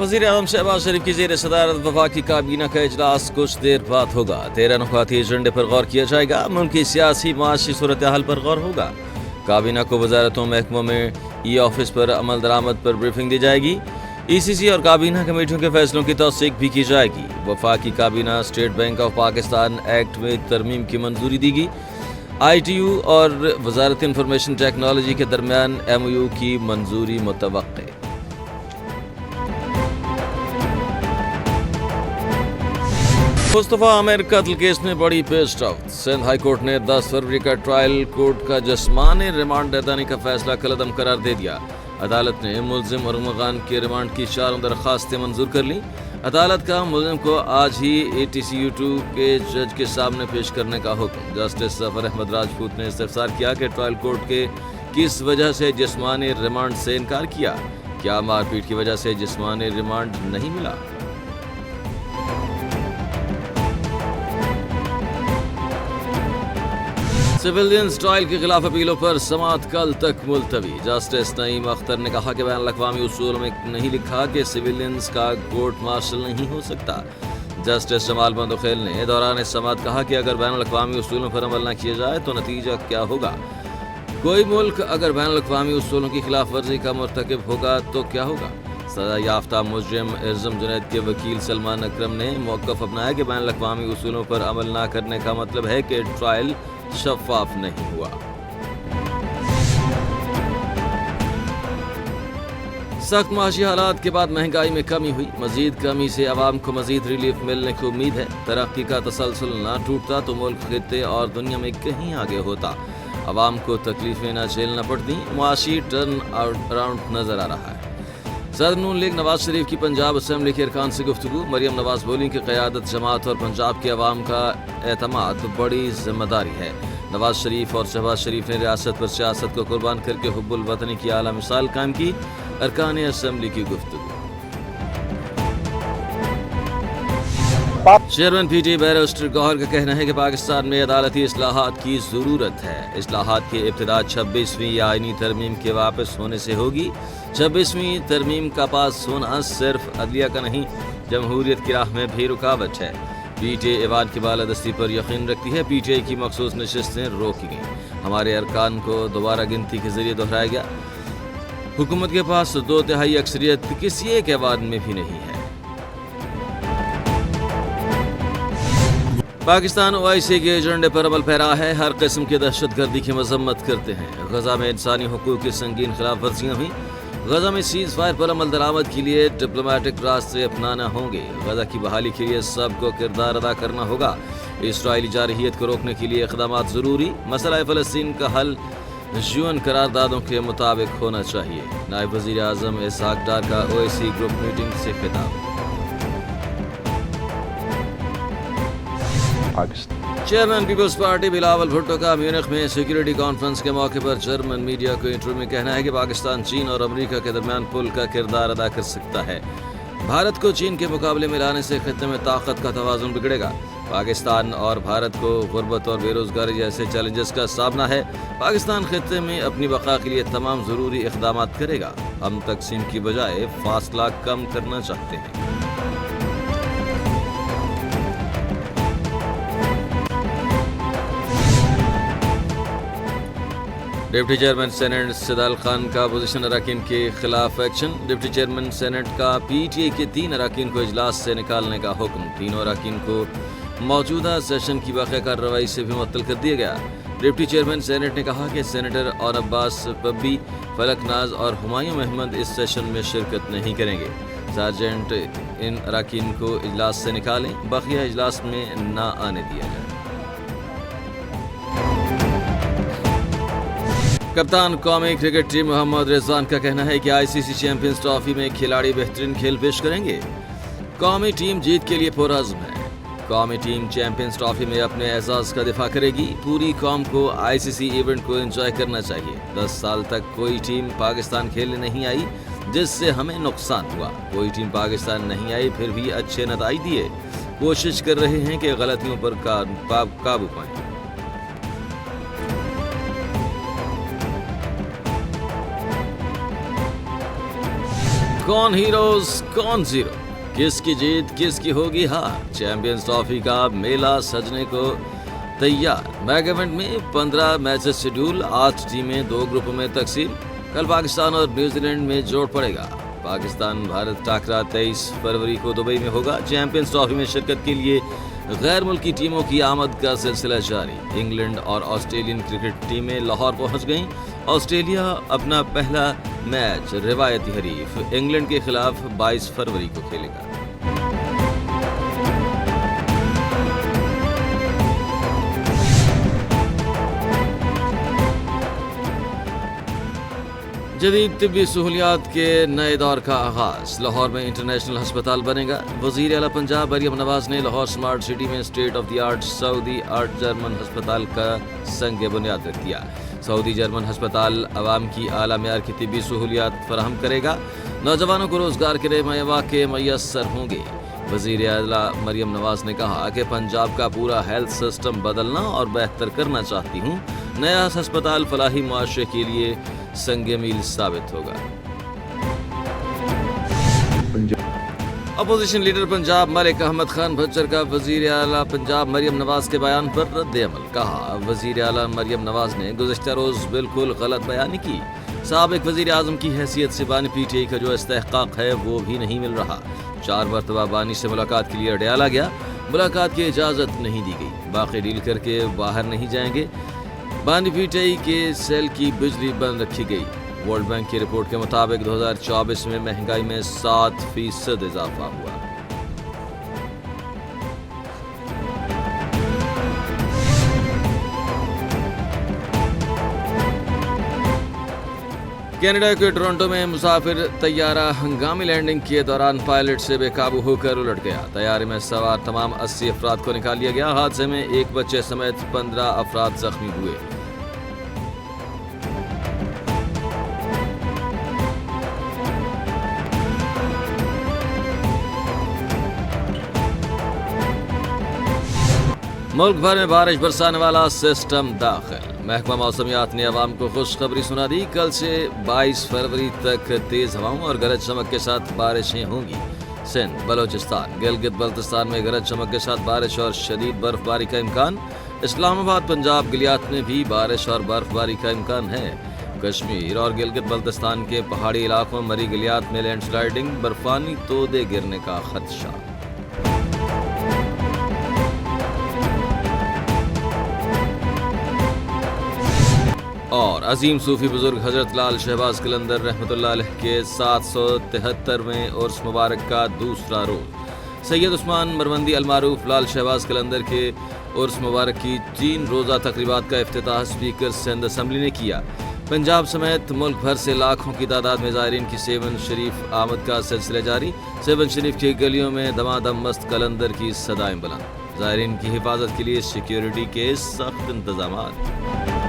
वज़ीर आज़म शहबाज शरीफ की ज़ेर सदारत वफाकी काबीना का इजलास कुछ देर बाद होगा। 13 नुकाती एजेंडे पर गौर किया जाएगा। मुल्क की सियासी माशी सूरत हाल पर गौर होगा। काबीना को वजारतों महकमों में ई ऑफिस पर अमल दरामद पर ब्रीफिंग दी जाएगी। ECC और काबीना कमेटियों के फैसलों की तौसीक भी की जाएगी। वफाकी काबीना state bank of Pakistan act में तरमीम की मंजूरी देगी। ITU और वजारत इंफॉर्मेशन टेक्नोलॉजी के दरमियान MOU की मंजूरी मुतवक्के। मुस्तफा आमिर कत्ल केस में बड़ी पेश रफ्त। सिंध हाई कोर्ट ने 10 फरवरी का ट्रायल कोर्ट का जिस्मानी रिमांड अदानी का फैसला कलअदम करार दे दिया। अदालत ने मुल्जिम और मुगान के रिमांड की 4 दरख्वास्तें मंजूर कर ली। अदालत का मुल्जिम को आज ही ATCU2 के जज के सामने पेश करने का हुक्म। जस्टिस जफर अहमद राजपूत ने इस्तफसार किया कि ट्रायल कोर्ट के किस वजह से जिस्मानी रिमांड से इनकार किया। क्या मारपीट की वजह से जिस्मानी रिमांड नहीं मिला? सिविलियंस ट्रायल के खिलाफ अपीलों पर समाअत कल तक मुलतवी। जस्टिस नईम अख्तर ने कहा कि बैन अल-अक़वामी उसूलों में नहीं लिखा कि सिविलियंस का कोर्ट मार्शल नहीं हो सकता। जस्टिस जमाल बंदोखेल ने दौरान समाअत कहा कि अगर बैन अल-अक़वामी उसूलों पर अमल न किया जाए तो नतीजा क्या होगा। कोई मुल्क अगर बैन अल-अक़वामी उसूलों की खिलाफ वर्जी का मुर्तकिब होगा तो क्या होगा। सजा याफ्ता मुजरिम इज़्ज़म जुनैद के वकील सलमान अकरम ने मौक़िफ़ अपनाया कि बैन अल-अक़वामी उसूलों पर अमल न करने का मतलब है कि ट्रायल शफ़ाफ नहीं हुआ। सख्त माशी हालात के बाद महंगाई में कमी हुई। मजीद कमी से आवाम को मजीद रिलीफ मिलने की उम्मीद है। तरक्की का तसलसल ना टूटता तो मुल्क खित्ते और दुनिया में कहीं आगे होता। आवाम को तकलीफें ना झेलना पड़ती। मुआशी टर्न अराउंड नजर आ रहा है। सदर नून लीग नवाज शरीफ की पंजाब असम्बली के अरकान से गुफ्तगू। मरियम नवाज बोली कि क़यादत जमात और पंजाब के अवाम का एतमाद बड़ी जिम्मेदारी है। नवाज शरीफ और शहबाज शरीफ ने रियासत पर सियासत को कुर्बान करके हुब्बुल वतनी की आला मिसाल कायम की। अरकान असम्बली की गुफ्तगू। चेयरमैन PTA बैरिस्टर गौहर का कहना है कि पाकिस्तान में अदालती इस्लाहात की ज़रूरत है। इस्लाहात की इब्तिदा 26वीं आईनी तरमीम के वापस होने से होगी। 26वीं तरमीम का पास होना सिर्फ अदलिया का नहीं, जमहूरियत की राह में भी रुकावट है। PTA ऐवान की बालादस्ती पर यकीन रखती है। PTA की मखसूस नशिस्तें रोकी गईं। हमारे अरकान को दोबारा गिनती के जरिए दोहराया गया। हुकूमत के पास 2/3 अक्सरियत किसी एक ऐवान में भी नहीं है। पाकिस्तान OIC के एजेंडे पर अमल पैरा है। हर किस्म की दहशतगर्दी की मजम्मत करते हैं। गजा में इंसानी हुकूक की संगीन खिलाफ वर्जियाँ हुई। गजा में सीज फायर पर अमल दरामद के लिए डिप्लोमेटिक रास्ते अपनाना होंगे। गजा की बहाली के लिए सबको किरदार अदा करना होगा। इसराइली जारहियत को रोकने के लिए इक़दामात ज़रूरी। मसला फ़लस्तीन का हल UN करारदादों के मुताबिक होना चाहिए। नायब वज़ीर आज़म इसहाक़ डार का OIC ग्रुप मीटिंग से खिताब। Chairman Peoples Party Bilawal Bhutto का म्यूनिख में सिक्योरिटी कॉन्फ्रेंस के मौके पर जर्मन मीडिया को इंटरव्यू में कहना है कि पाकिस्तान चीन और अमेरिका के दरमियान पुल का किरदार अदा कर सकता है। भारत को चीन के मुकाबले में लाने से खित्ते में ताकत का तवाज़ुन बिगड़ेगा। पाकिस्तान और भारत को गुर्बत और बेरोजगारी जैसे चैलेंजेस का सामना है। पाकिस्तान खित्ते में अपनी बका के लिए तमाम ज़रूरी इक़दामात करेगा। हम तकसीम की बजाय फासला कम करना चाहते हैं। डिप्टी चेयरमैन सेनेट सिदाल खान का अपोजिशन अरकान के खिलाफ एक्शन। डिप्टी चेयरमैन सेनेट का PTA के 3 अरकान को इजलास से निकालने का हुक्म। तीनों अरकान को मौजूदा सेशन की बाक़ी कार्रवाई से भी मुअत्तल कर दिया गया। डिप्टी चेयरमैन सेनेट ने कहा कि सेनेटर और अब्बास पब्बी, फलक नाज और हुमायूं अहमद इस सेशन में शिरकत नहीं करेंगे। सार्जेंट इन अरकान को इजलास से निकालें, बकिया इजलास में ना आने दिया जाए। कप्तान कौमी क्रिकेट टीम मोहम्मद रिजवान का कहना है कि ICC चैंपियंस ट्रॉफी में खिलाड़ी बेहतरीन खेल पेश करेंगे। कौमी टीम जीत के लिए पुरअज़्म है। कौमी टीम चैंपियंस ट्रॉफी में अपने एजाज़ का दिफा करेगी। पूरी कौम को ICC इवेंट को एंजॉय करना चाहिए। 10 साल तक कोई टीम पाकिस्तान खेलने नहीं आई जिससे हमें नुकसान हुआ। कोई टीम पाकिस्तान नहीं आई फिर भी अच्छे नताइज दिए। कोशिश कर रहे हैं कि गलतियों पर काबू पाएं। कौन हीरोज कौन जीरो, किसकी जीत किसकी होगी हार, चैंपियंस ट्रॉफी का मेला सजने को तैयार। मेगा इवेंट में 15 मैचेस शेड्यूल, 8 टीमें 2 ग्रुपों में तकसीम। कल पाकिस्तान और न्यूजीलैंड में जोड़ पड़ेगा। पाकिस्तान भारत टाकरा 23 फरवरी को दुबई में होगा। चैंपियंस ट्रॉफी में शिरकत के लिए गैर मुल्की टीमों की आमद का सिलसिला जारी। इंग्लैंड और ऑस्ट्रेलियन क्रिकेट टीमें लाहौर पहुंच गईं। ऑस्ट्रेलिया अपना पहला मैच रिवायती हरीफ इंग्लैंड के खिलाफ 22 फरवरी को खेलेगा। जदीद तिब्बी सहूलियात के नए दौर का आगाज। लाहौर में इंटरनेशनल अस्पताल बनेगा। वज़ीर आला पंजाब मरियम नवाज ने लाहौर स्मार्ट सिटी में state of the art Saudi art German अस्पताल का संग बुनियाद रख दिया। सऊदी जर्मन अस्पताल आवाम की आला मेयार की तिब्बी सहूलियात फराहम करेगा। नौजवानों को रोजगार के नए मौके मैसर होंगे। वज़ीर आला मरियम नवाज ने कहा कि पंजाब का पूरा हेल्थ सिस्टम बदलना और बेहतर करना चाहती हूँ। नया अस्पताल फलाही मुआशरे के लिए संगे मील साबित होगा। अपोजिशन लीडर पंजाब मलिक अहमद खान भज्जर का वज़ीर आला पंजाब मरियम नवाज के बयान पर रद्द अमल। कहा, वज़ीर आला मरियम नवाज ने गुज़िश्ता रोज बिल्कुल गलत बयानी की। साबिक वज़ीर आज़म की हैसियत से बानी पीटीआई का जो इस्तेहकाक है वो भी नहीं मिल रहा। 4 मरतबा बानी से मुलाकात के लिए अडयाला गया, मुलाकात की इजाज़त नहीं दी गई। बाकी डील करके बाहर नहीं जाएंगे। बानी पीटीआई के सेल की बिजली बंद रखी गई। वर्ल्ड बैंक की रिपोर्ट के मुताबिक 2024 में महंगाई में 7% इजाफा हुआ। कनाडा के टोरंटो में मुसाफिर तैयारा हंगामी लैंडिंग के दौरान पायलट से बेकाबू होकर उलट गया। तैयारे में सवार तमाम 80 अफराद को निकाल लिया गया। हादसे में एक बच्चे समेत 15 अफराद जख्मी हुए। मुल्क भर में बारिश बरसाने वाला सिस्टम दाखिल। महकमा मौसमियात ने अवाम को खुशखबरी सुना दी। कल से 22 फरवरी तक तेज हवाओं और गरज चमक के साथ बारिशें होंगी। सिंध, बलोचिस्तान, गिलगित बल्तिस्तान में गरज चमक के साथ बारिश और शदीद बर्फबारी का इम्कान। इस्लामाबाद, पंजाब, गिलियात में भी बारिश और बर्फबारी का इम्कान है। कश्मीर और गिलगित बल्तिस्तान के पहाड़ी इलाकों मरी गिलियात में लैंडस्लाइडिंग, बर्फानी तोदे गिरने का खदशा। और अजीम सूफी बुजुर्ग हजरत लाल शहबाज कलंदर रहमतुल्लाह अलैह के 773वें उर्स मुबारक का दूसरा रोज। सैयद उस्मान मरवंदी अलमारूफ लाल शहबाज कलंदर के उर्स मुबारक की 3 रोज़ा तकरीबात का इफ्तिताह स्पीकर सिंध असम्बली ने किया। पंजाब समेत मुल्क भर से लाखों की तादाद में ज़ायरीन की सेवन शरीफ आमद का सिलसिला जारी। सेवन शरीफ की गलियों में दमादम मस्त कलंदर की सदाएं बुलंद। ज़ायरीन की हिफाजत के लिए सिक्योरिटी के सख्त इंतजाम।